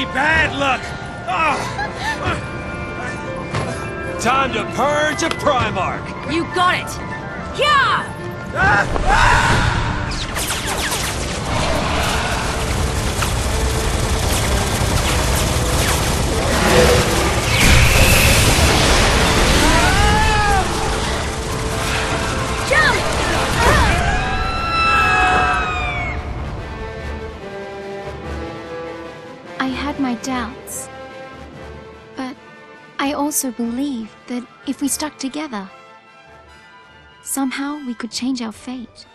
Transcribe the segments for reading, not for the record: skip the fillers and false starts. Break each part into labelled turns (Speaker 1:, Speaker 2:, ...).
Speaker 1: be bad luck! Time to purge a Primarch!
Speaker 2: You got it! Yeah! Jump!
Speaker 3: I had my doubts, but I also believed that if we stuck together, somehow we could change our fate.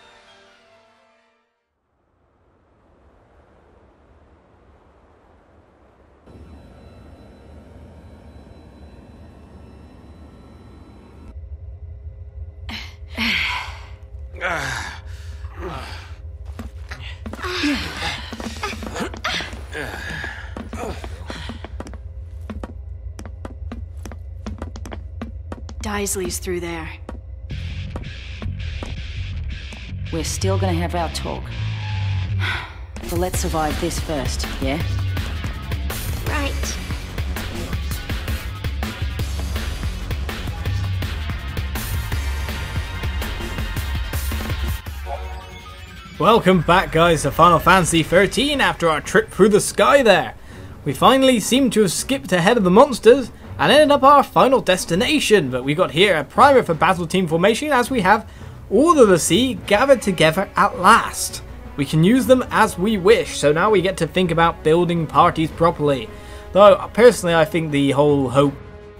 Speaker 2: Dysley's through there.
Speaker 4: We're still gonna have our talk. But let's survive this first, yeah?
Speaker 3: Right.
Speaker 5: Welcome back, guys, to Final Fantasy XIII after our trip through the sky there. We finally seem to have skipped ahead of the monsters and ended up our final destination, but we got here a primer for battle team formation as we have all of the sea gathered together at last. We can use them as we wish, so now we get to think about building parties properly. Though, personally, I think the whole Hope,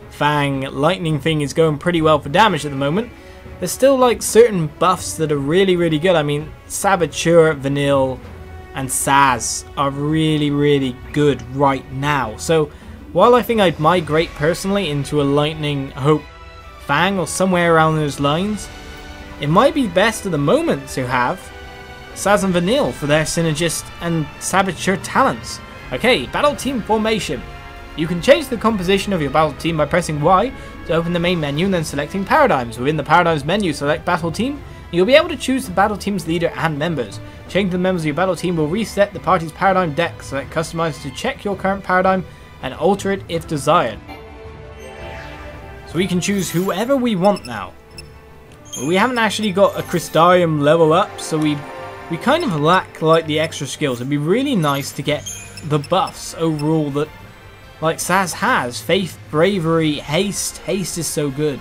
Speaker 5: Fang, Lightning thing is going pretty well for damage at the moment. There's still like certain buffs that are really good. I mean, Saboteur, Vanille, and Saz are really good right now. So, while I think I'd migrate personally into a Lightning, Hope, Fang, or somewhere around those lines, it might be best at the moment to have Saz and Vanille for their Synergist and Saboteur talents. Okay, battle team formation. You can change the composition of your battle team by pressing Y to open the main menu and then selecting Paradigms. Within the Paradigms menu, select Battle Team. You'll be able to choose the battle team's leader and members. Changing the members of your battle team will reset the party's paradigm deck. Select Customize to check your current paradigm and alter it if desired. So we can choose whoever we want now. We haven't actually got a Crystarium level up, so we kind of lack like the extra skills. It'd be really nice to get the buffs overall that like Saz has. Faith, Bravery, Haste. Haste is so good.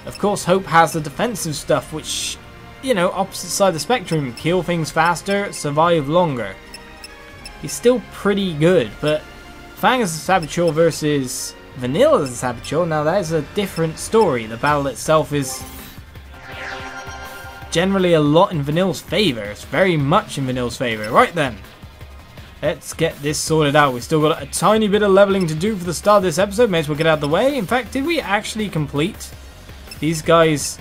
Speaker 5: Of course, Hope has the defensive stuff, which, you know, opposite side of the spectrum. Kill things faster, survive longer. He's still pretty good, but Fang as a Saboteur versus Vanille as a Saboteur, now that is a different story. The battle itself is generally a lot in Vanille's favour. It's very much in Vanille's favour. Right then, let's get this sorted out. We've still got a tiny bit of leveling to do for the start of this episode. May as well get out of the way. In fact, did we actually complete these guys?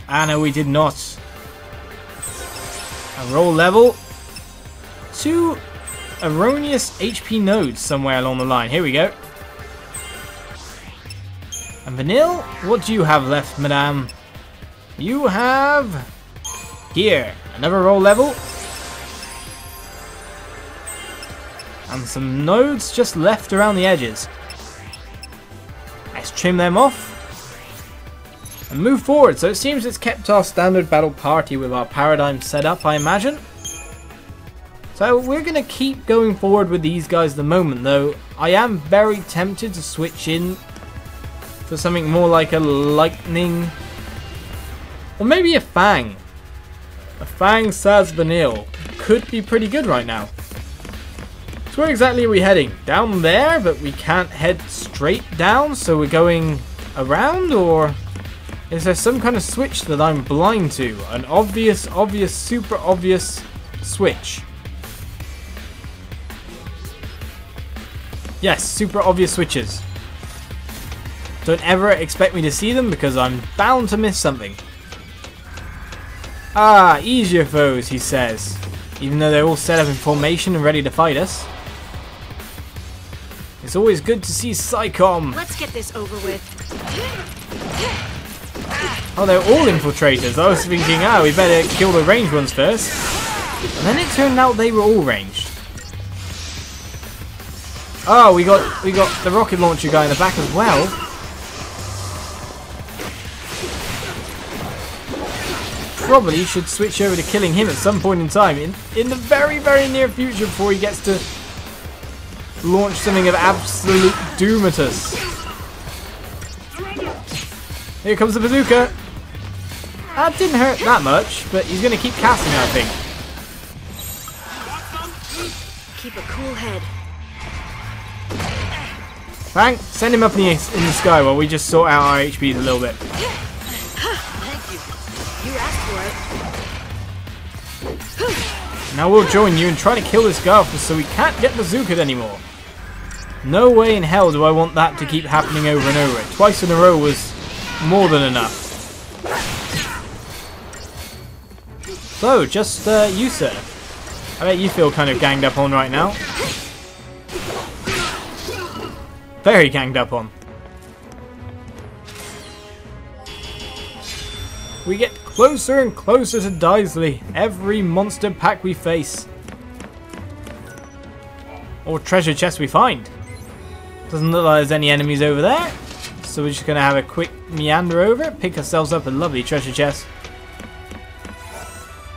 Speaker 5: Ah, no, we did not. A roll level. 2 erroneous HP nodes somewhere along the line. Here we go. And Vanille, what do you have left, madame? You have here another roll level. And some nodes just left around the edges. Let's trim them off and move forward. So it seems it's kept our standard battle party with our paradigm set up, I imagine. So we're going to keep going forward with these guys at the moment, though I am very tempted to switch in for something more like a Lightning, or maybe a Fang. A Fang Saz Vanille could be pretty good right now. So where exactly are we heading? Down there, but we can't head straight down, so we're going around, or is there some kind of switch that I'm blind to? An obvious, super obvious switch. Yes, super obvious switches. Don't ever expect me to see them because I'm bound to miss something. Ah, ease your foes, he says, even though they're all set up in formation and ready to fight us. It's always good to see Psycom.
Speaker 2: Let's get this over with.
Speaker 5: Oh, they're all infiltrators. I was thinking, we better kill the ranged ones first. And then it turned out they were all ranged. Oh, we got the rocket launcher guy in the back as well. Probably should switch over to killing him at some point in time in the very, very near future before he gets to launch something of absolute doom at us. Here comes the bazooka. That didn't hurt that much, but he's going to keep casting, I think.
Speaker 2: Keep a cool head.
Speaker 5: Frank, send him up in the sky while we just sort out our HPs a little bit.
Speaker 2: Thank you. You asked for it.
Speaker 5: Now we'll join you and try to kill this guy off so we can't get bazookaed anymore. No way in hell do I want that to keep happening over and over. Twice in a row was more than enough. So, just you, sir. I bet you feel kind of ganged up on right now. Very ganged up on. We get closer and closer to Dysley. Every monster pack we face. Or treasure chest we find. Doesn't look like there's any enemies over there. So we're just going to have a quick meander over it. Pick ourselves up a lovely treasure chest.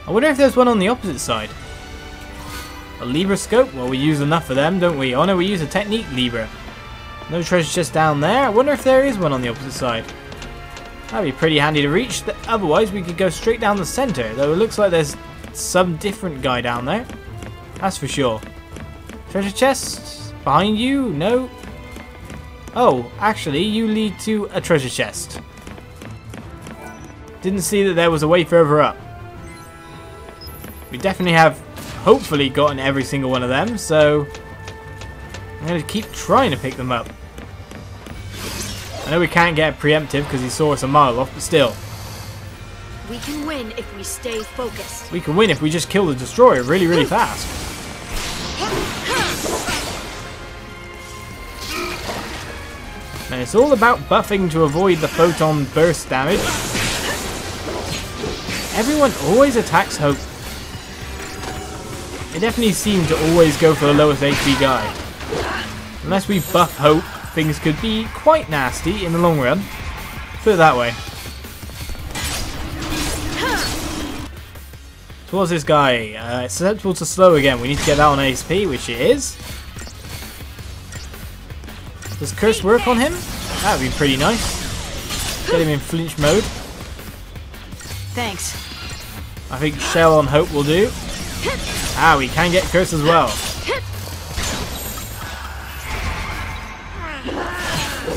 Speaker 5: I wonder if there's one on the opposite side. A Libra scope? Well, we use enough of them, don't we? Oh no, we use a technique Libra. No treasure chest down there. I wonder if there is one on the opposite side. That'd be pretty handy to reach. Otherwise, we could go straight down the center. Though it looks like there's some different guy down there. That's for sure. Treasure chest? Behind you? No. Oh, actually, you lead to a treasure chest. Didn't see that there was a way further up. We definitely have, hopefully, gotten every single one of them, so I'm going to keep trying to pick them up. I know we can't get preemptive because he saw us a mile off, but still.
Speaker 2: We can win if we stay focused.
Speaker 5: We can win if we just kill the destroyer really, really fast. And it's all about buffing to avoid the photon burst damage. Everyone always attacks Hope. They definitely seem to always go for the lowest HP guy. Unless we buff Hope, things could be quite nasty in the long run. Put it that way. So what's this guy? It's susceptible to slow again. We need to get that on ASP, which it is. Does Curse work on him? That would be pretty nice. Get him in flinch mode.
Speaker 4: Thanks.
Speaker 5: I think Shell on Hope will do. Ah, we can get Curse as well.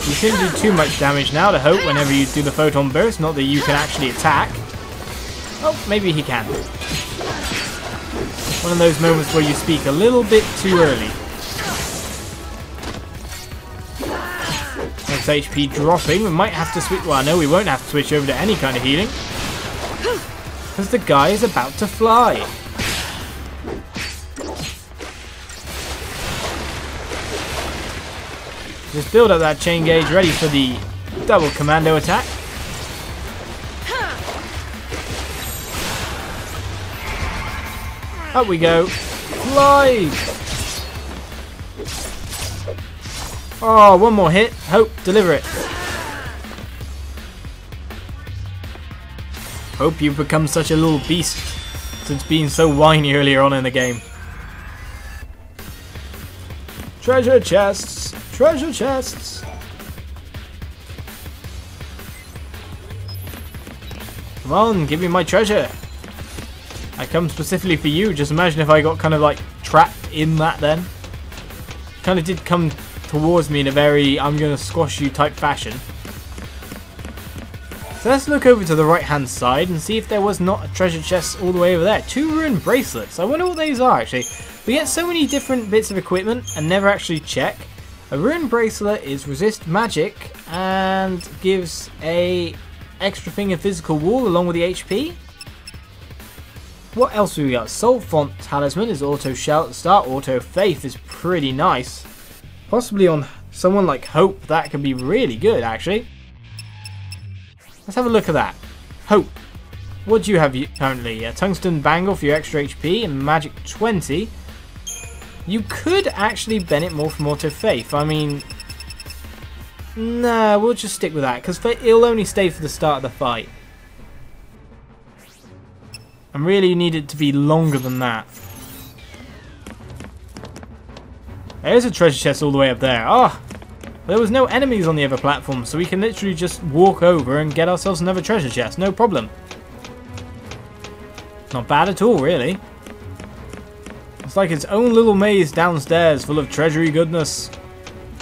Speaker 5: You shouldn't do too much damage now to Hope whenever you do the Photon Burst, not that you can actually attack. Oh, maybe he can. One of those moments where you speak a little bit too early. Next HP dropping, we might have to switch, well no, we won't have to switch over to any kind of healing. Because the guy is about to fly. Just build up that chain gauge ready for the double commando attack. Up we go. Fly! Oh, one more hit. Hope, deliver it. Hope you've become such a little beast since being so whiny earlier on in the game. Treasure chests! Treasure chests! Come on, give me my treasure. I come specifically for you. Just imagine if I got kind of like trapped in that then. Kind of did come towards me in a very I'm gonna squash you type fashion. So let's look over to the right hand side and see if there was not a treasure chest all the way over there. 2 ruined bracelets. I wonder what these are actually. We get so many different bits of equipment and never actually check. A ruined bracelet is resist magic and gives a extra thing of physical wall along with the HP. What else have we got? Soul Font Talisman is auto shell at the start. Auto Faith is pretty nice. Possibly on someone like Hope, that could be really good actually. Let's have a look at that. Hope, what do you have currently? A Tungsten Bangle for your extra HP and Magic 20. You could actually bend it more from auto faith. I mean, nah, we'll just stick with that because it'll only stay for the start of the fight. And really need it to be longer than that. There's a treasure chest all the way up there. Oh, there was no enemies on the other platform, so we can literally just walk over and get ourselves another treasure chest. No problem. Not bad at all, really. It's like its own little maze downstairs full of treasury goodness.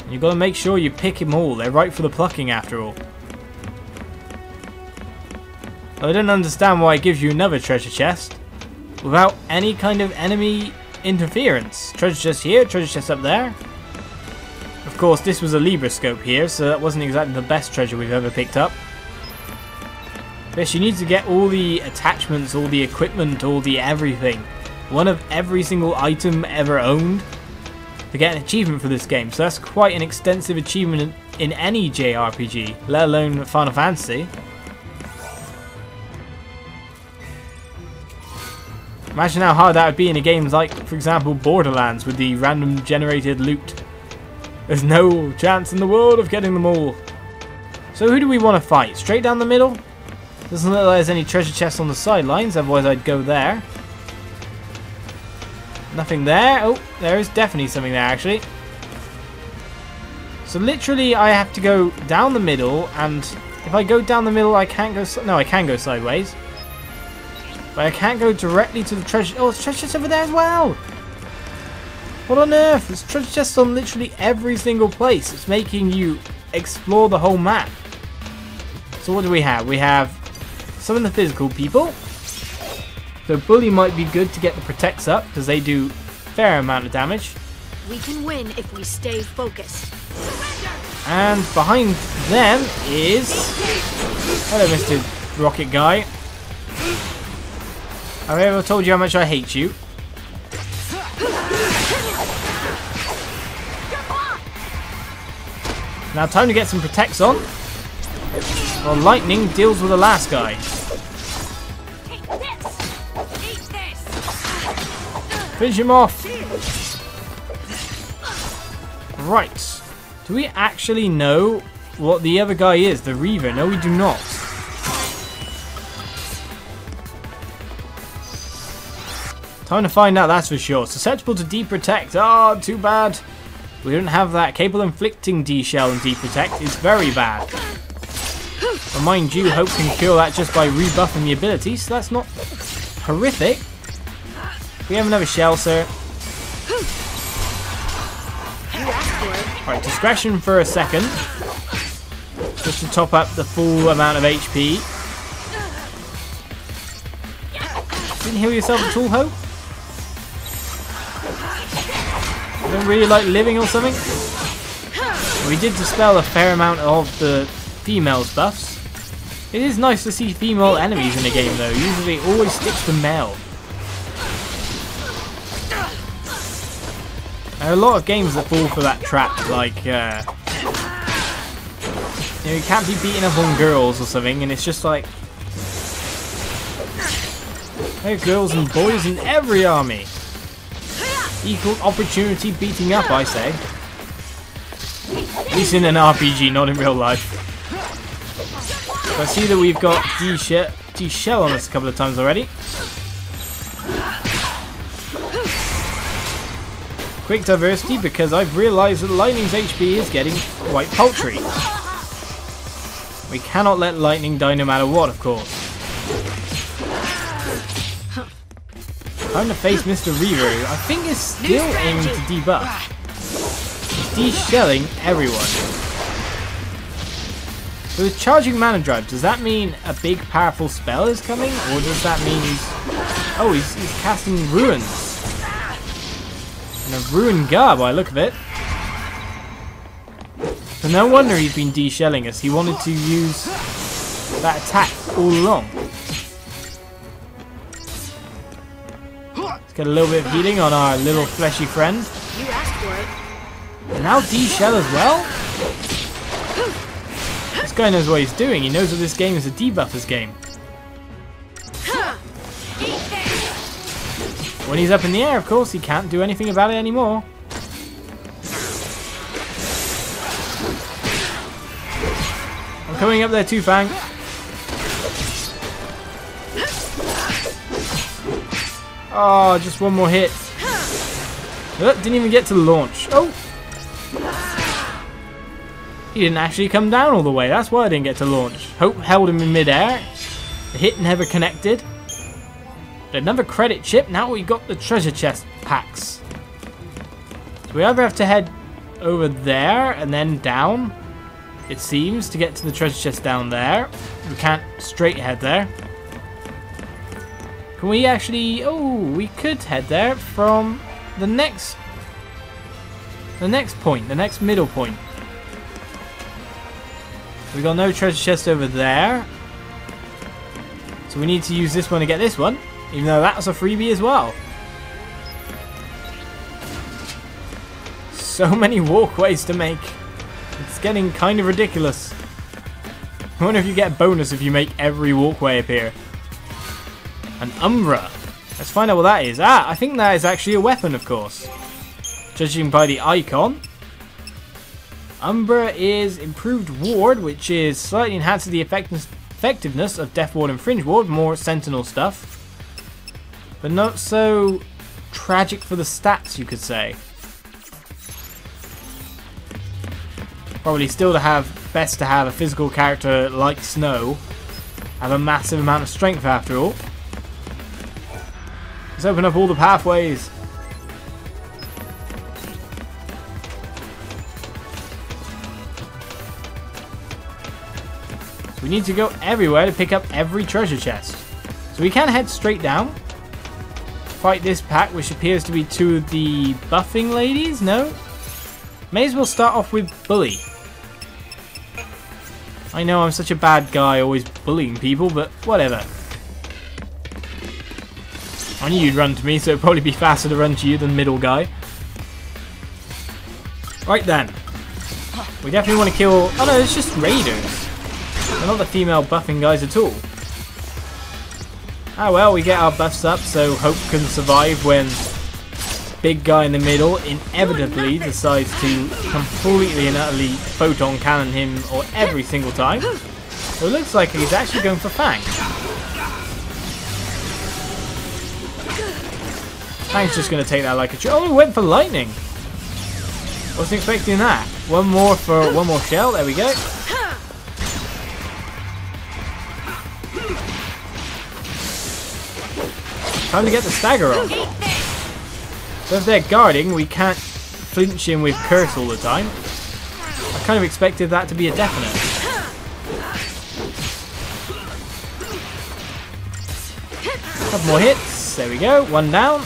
Speaker 5: You gotta make sure you pick them all. They're right for the plucking after all. I don't understand why it gives you another treasure chest without any kind of enemy interference. Treasure chest here, treasure chest up there. Of course, this was a Libra scope here, so that wasn't exactly the best treasure we've ever picked up. Yes, you need to get all the attachments, all the equipment, all the everything. One of every single item ever owned to get an achievement for this game. So that's quite an extensive achievement in any JRPG, let alone Final Fantasy. Imagine how hard that would be in a game like, for example, Borderlands with the random generated loot. There's no chance in the world of getting them all. So who do we want to fight? Straight down the middle? Doesn't look like there's any treasure chests on the sidelines, otherwise I'd go there. Nothing there. Oh, there is definitely something there actually. So literally I have to go down the middle, and if I go down the middle I can't go... No, I can go sideways. But I can't go directly to the treasure... Oh, there's treasure chests over there as well! What on earth? There's treasure chests on literally every single place. It's making you explore the whole map. So what do we have? We have some of the physical people. So Bully might be good to get the protects up, because they do a fair amount of damage.
Speaker 2: We can win if we stay focused.
Speaker 5: And behind them is... Hello, Mr. Rocket Guy. Have I ever told you how much I hate you? Now time to get some protects on. Well, lightning deals with the last guy. Finish him off. Right. Do we actually know what the other guy is? The Reaver? No, we do not. Time to find out, that's for sure. Susceptible to deprotect. Oh, too bad. We don't have that. Capable of inflicting D-Shell and deprotect is very bad. But mind you, Hope can kill that just by rebuffing the ability, so that's not horrific. We have another shell, sir. Alright, discretion for a second. Just to top up the full amount of HP. Didn't heal yourself at all, Hope? You don't really like living or something? We did dispel a fair amount of the females buffs. It is nice to see female enemies in a game though. Usually it always sticks to male. There are a lot of games that fall for that trap, like, you know, you can't be beating up on girls or something, and it's just like, there are girls and boys in every army. Equal opportunity beating up, I say. At least in an RPG, not in real life. So I see that we've got D-Shell on us a couple of times already. Quick diversity, because I've realised that Lightning's HP is getting quite paltry. We cannot let Lightning die no matter what, of course. Time to face Mr. Reaver, who I think is still aiming to debuff. He's de-shelling everyone. So with charging mana drive, does that mean a big powerful spell is coming? Or does that mean he's... Oh, he's casting ruins. And a ruined garb by the look of it. So no wonder he's been de-shelling us. He wanted to use that attack all along. Let's get a little bit of healing on our little fleshy friend.
Speaker 2: You asked for it.
Speaker 5: And now de-shell as well? This guy knows what he's doing. He knows that this game is a debuffers game. When he's up in the air, of course, he can't do anything about it anymore. I'm coming up there too, Fang. Oh, just one more hit. Didn't even get to the launch. Oh! He didn't actually come down all the way. That's why I didn't get to launch. Hope held him in midair. The hit never connected. But another credit chip. Now we got the treasure chest packs. So we either have to head over there and then down, it seems, to get to the treasure chest down there. We can't straight head there. Can we actually... Oh, we could head there from the next point, the next middle point. We got no treasure chest over there. So we need to use this one to get this one, even though that was a freebie as well. So many walkways to make. It's getting kind of ridiculous. I wonder if you get a bonus if you make every walkway appear. An Umbra. Let's find out what that is. Ah, I think that is actually a weapon, of course. Judging by the icon. Umbra is improved ward, which is slightly enhances the effectiveness of Death Ward and Fringe Ward. More Sentinel stuff. But not so tragic for the stats, you could say. Probably still best to have a physical character like Snow. Have a massive amount of strength after all. Let's open up all the pathways. So we need to go everywhere to pick up every treasure chest. So we can head straight down. Fight this pack, which appears to be two of the buffing ladies. No? May as well start off with Bully. I know I'm such a bad guy, always bullying people, but whatever. I knew you'd run to me, so it'd probably be faster to run to you than middle guy. Right then. We definitely want to kill... Oh no, it's just raiders. They're not the female buffing guys at all. Ah well, we get our buffs up, so Hope can survive when big guy in the middle inevitably decides to completely and utterly photon cannon him or every single time. So it looks like he's actually going for Fang. Fang's just going to take that like a tree. Oh, he went for lightning. Wasn't expecting that. One more shell. There we go. Time to get the stagger on. So if they're guarding, we can't flinch him with curse all the time. I kind of expected that to be a definite. Couple more hits. There we go. One down.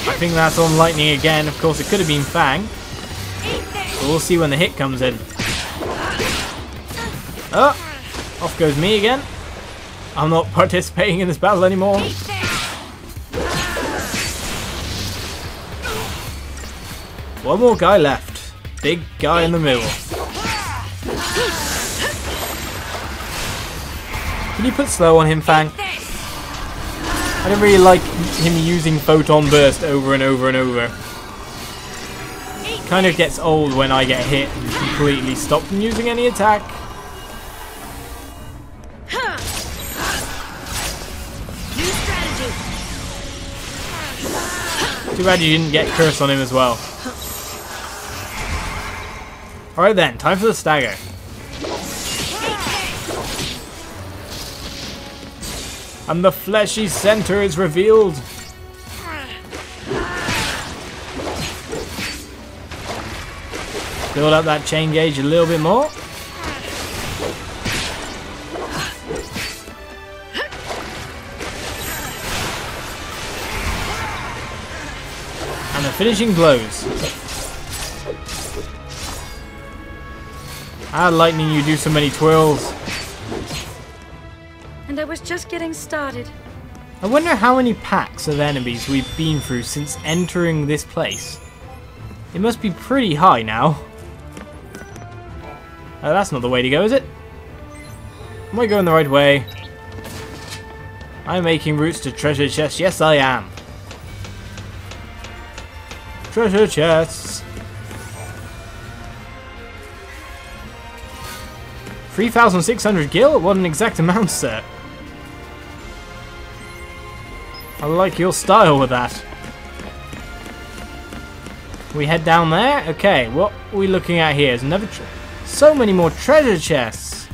Speaker 5: I think that's on lightning again. Of course, it could have been Fang. But we'll see when the hit comes in. Oh, off goes me again. I'm not participating in this battle anymore. One more guy left. Big guy in the middle. Can you put slow on him, Fang? I don't really like him using Photon Burst over and over and over. Kind of gets old when I get hit and completely stop from using any attack. Too bad you didn't get curse on him as well. Alright then, time for the stagger. And the fleshy center is revealed. Build up that chain gauge a little bit more. And the finishing blows. Ah, lightning, you do so many twirls.
Speaker 2: And I was just getting started.
Speaker 5: I wonder how many packs of enemies we've been through since entering this place. It must be pretty high now. Oh, that's not the way to go, is it? Am I going the right way? I'm making routes to treasure chests. Yes, I am. Treasure chests. 3,600 gil? What an exact amount, sir. I like your style with that. We head down there? Okay, what are we looking at here? There's another so many more treasure chests.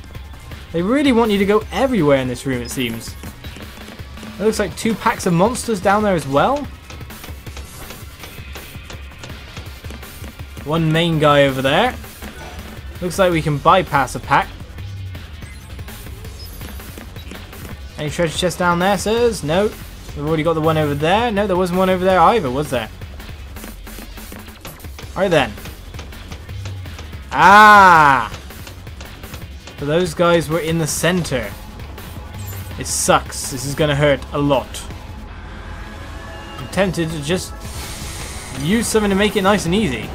Speaker 5: They really want you to go everywhere in this room, it seems. It looks like 2 packs of monsters down there as well. One main guy over there. Looks like we can bypass a pack. Any treasure chests down there, sirs? No. We've already got the one over there. No, there wasn't one over there either, was there? Alright then. Ah! So those guys were in the center. It sucks. This is going to hurt a lot. I'm tempted to just use something to make it nice and easy.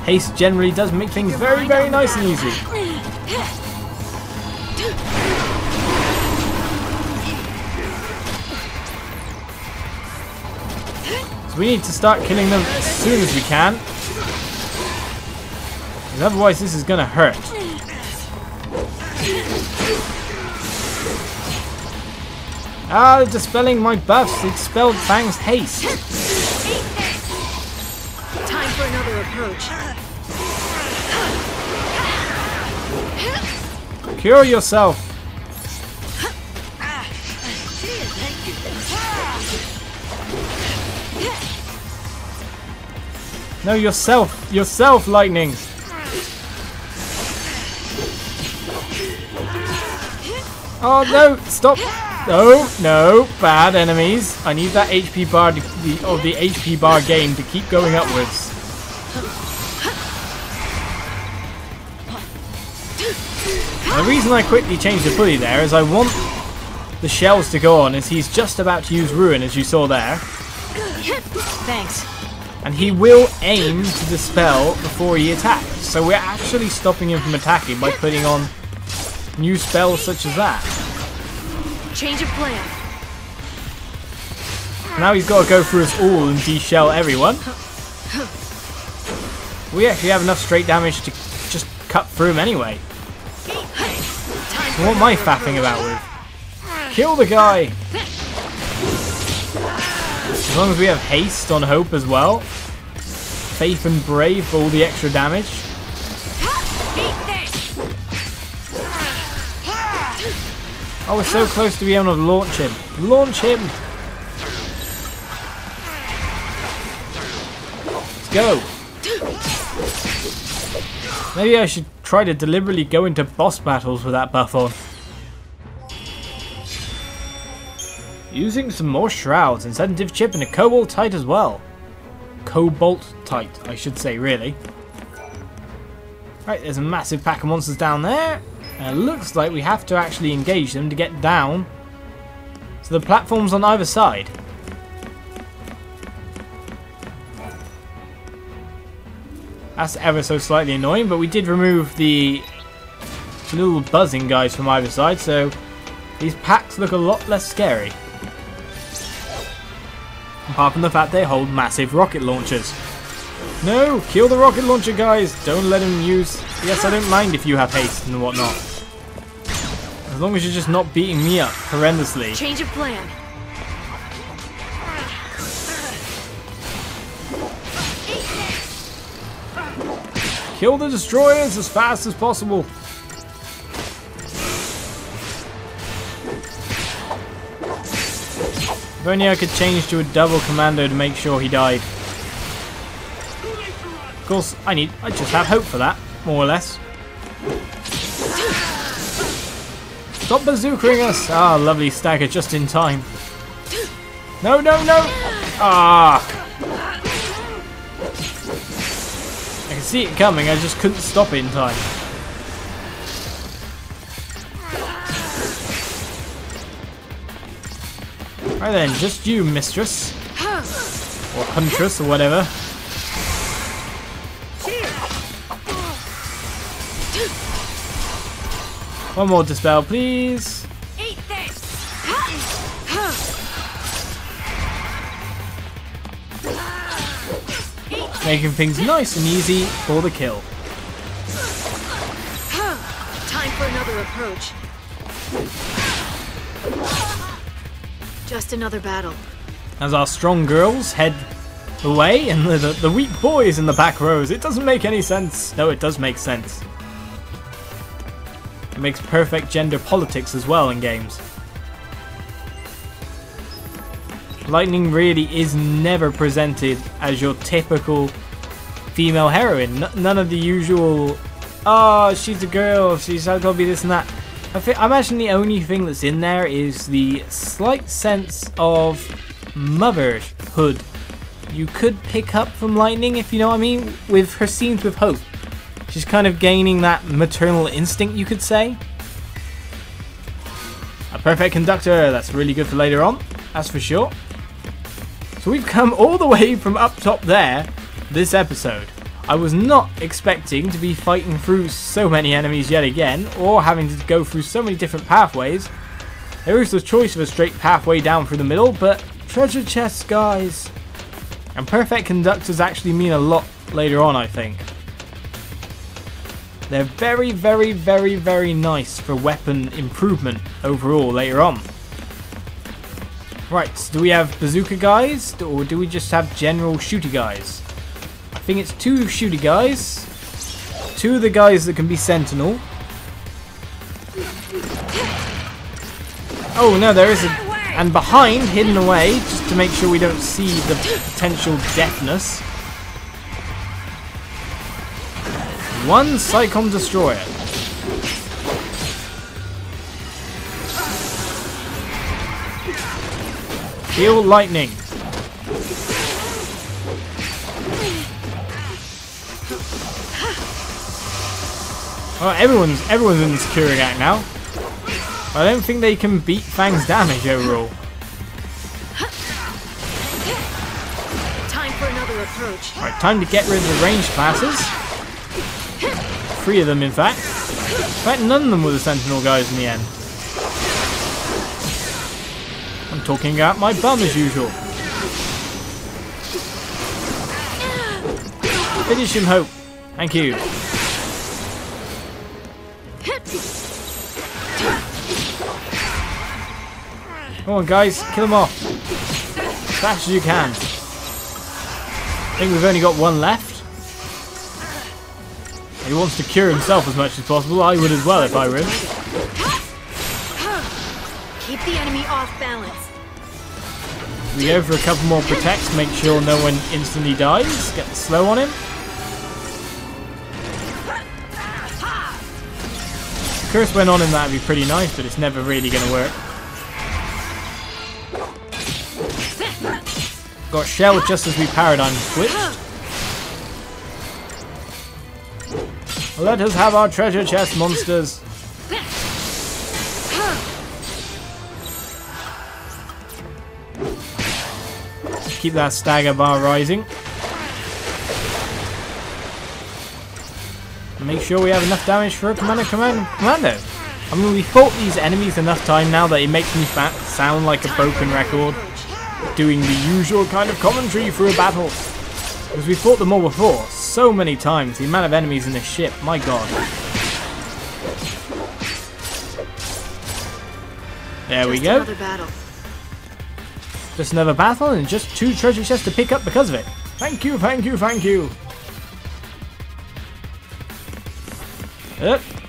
Speaker 5: Haste generally does make things very, very nice and easy. So we need to start killing them as soon as we can. Because otherwise this is going to hurt. Ah, dispelling my buffs. It dispelled Fang's haste.
Speaker 2: Time for another approach.
Speaker 5: Cure yourself. No, yourself. Yourself, lightning. Oh no! Stop! No, no, bad enemies. I need that HP bar, the HP bar gain to keep going upwards. The reason I quickly changed the bully there is I want the shells to go on as he's just about to use Ruin, as you saw there.
Speaker 4: Thanks.
Speaker 5: And he will aim to dispel before he attacks. So we're actually stopping him from attacking by putting on new spells such as that.
Speaker 2: Change of plan.
Speaker 5: Now he's got to go through us all and de-shell everyone. We actually have enough straight damage to just cut through him anyway. So what am I faffing about with? Kill the guy! As long as we have haste on hope as well. Faith and brave for all the extra damage. Oh, we're so close to being able to launch him. Launch him! Let's go! Maybe I should try to deliberately go into boss battles with that buff on. Using some more shrouds, incentive chip, and a cobalt tight as well. Cobalt tight, I should say, really. Right, there's a massive pack of monsters down there. And it looks like we have to actually engage them to get down to the platforms on either side. That's ever so slightly annoying, but we did remove the little buzzing guys from either side, so these packs look a lot less scary. Apart from the fact they hold massive rocket launchers. No! Kill the rocket launcher guys! Don't let him use... Yes, I don't mind if you have haste and whatnot. As long as you're just not beating me up horrendously.
Speaker 2: Change of plan.
Speaker 5: Kill the destroyers as fast as possible. If only I could change to a double commando to make sure he died. Of course, I just have hope for that, more or less. Stop bazookaing us! Ah, lovely stagger just in time. No, no, no! Ah! I can see it coming, I just couldn't stop it in time. Right then, just you, mistress. Or huntress, or whatever. One more dispel, please.
Speaker 2: Eat this!
Speaker 5: Making things nice and easy for the kill.
Speaker 2: Time for another approach. Just another battle.
Speaker 5: As our strong girls head away and the weak boys in the back rows. It doesn't make any sense. No, it does make sense. It makes perfect gender politics as well in games. Lightning really is never presented as your typical female heroine. None of the usual, oh, she's a girl, she's got to be this and that. I imagine the only thing that's in there is the slight sense of motherhood you could pick up from Lightning, if you know what I mean, with her scenes with Hope. She's kind of gaining that maternal instinct, you could say. A perfect conductor, that's really good for later on, that's for sure. So we've come all the way from up top there, this episode. I was not expecting to be fighting through so many enemies yet again, or having to go through so many different pathways. There is the choice of a straight pathway down through the middle, but treasure chests, guys. And perfect conductors actually mean a lot later on, I think. They're very, very, very, very nice for weapon improvement overall later on. Right, so do we have bazooka guys, or do we just have general shooty guys? I think it's 2 shooty guys. 2 of the guys that can be sentinel. Oh no, there is a... And behind, hidden away, just to make sure we don't see the potential deafness. 1 Psycom Destroyer. Heal Lightning. Oh, everyone's in the security act now. I don't think they can beat Fang's damage overall.
Speaker 2: Time for another approach.
Speaker 5: Right, time to get rid of the ranged classes. 3 of them, in fact. In fact, none of them were the Sentinel guys in the end. I'm talking about my bum as usual. Finish him, Hope. Thank you. Come on, guys, kill them off as fast as you can. I think we've only got 1 left. He wants to cure himself as much as possible. I would as well if I were him.
Speaker 2: Keep the enemy off balance.
Speaker 5: We go for a couple more protects, make sure no one instantly dies. Get the slow on him. If Curse went on him, that'd be pretty nice, but it's never really going to work. Got shelled just as we paradigm switched. Let us have our treasure chest, monsters. Keep that stagger bar rising. Make sure we have enough damage for a commando. I mean, we fought these enemies enough time now that it makes me sound like a broken record, doing the usual kind of commentary for a battle. Because we fought them all before, so many times. The amount of enemies in this ship, my god. There we go. Just another battle and just 2 treasure chests to pick up because of it. Thank you, thank you, thank you.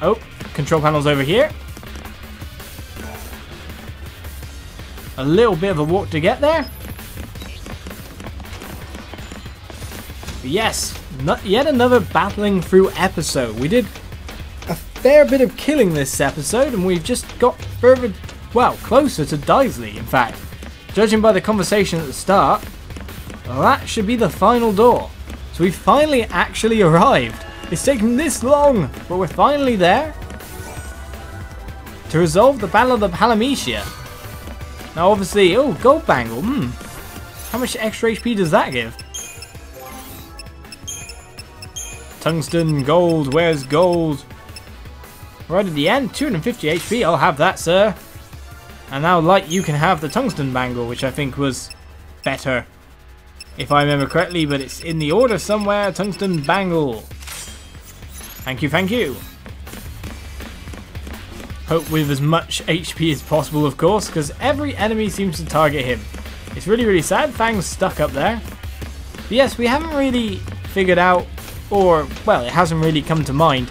Speaker 5: Oh, control panel's over here. A little bit of a walk to get there. But yes, yet another battling through episode. We did a fair bit of killing this episode, and we've just got further, well, closer to Dysley, in fact. Judging by the conversation at the start, well, that should be the final door. So we've finally actually arrived. It's taken this long, but we're finally there. To resolve the Battle of the Palamecia. Now obviously, oh, gold bangle, how much extra HP does that give? Tungsten, gold, where's gold? Right at the end, 250 HP, I'll have that, sir. And now, Light, you can have the tungsten bangle, which I think was better, if I remember correctly, but it's in the order somewhere. Tungsten bangle. Thank you, thank you. Hope with as much HP as possible, of course, because every enemy seems to target him. It's really, really sad. Fang's stuck up there. But yes, we haven't really figured out, or, well, it hasn't really come to mind,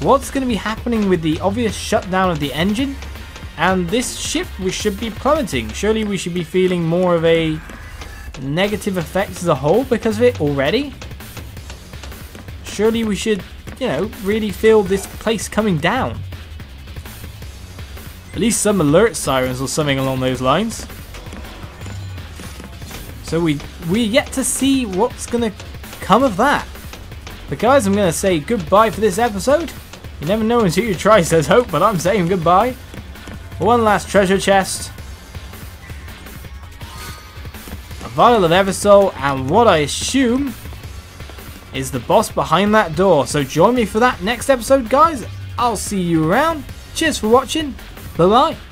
Speaker 5: what's going to be happening with the obvious shutdown of the engine and this ship we should be plummeting. Surely we should be feeling more of a negative effect as a whole because of it already. Surely we should, you know, really feel this place coming down. At least some alert sirens or something along those lines. So we yet to see what's going to come of that. But guys, I'm going to say goodbye for this episode. You never know until you try, says Hope, but I'm saying goodbye. One last treasure chest. A vial of Eversoul, and what I assume is the boss behind that door. So join me for that next episode, guys. I'll see you around. Cheers for watching. Bye-bye.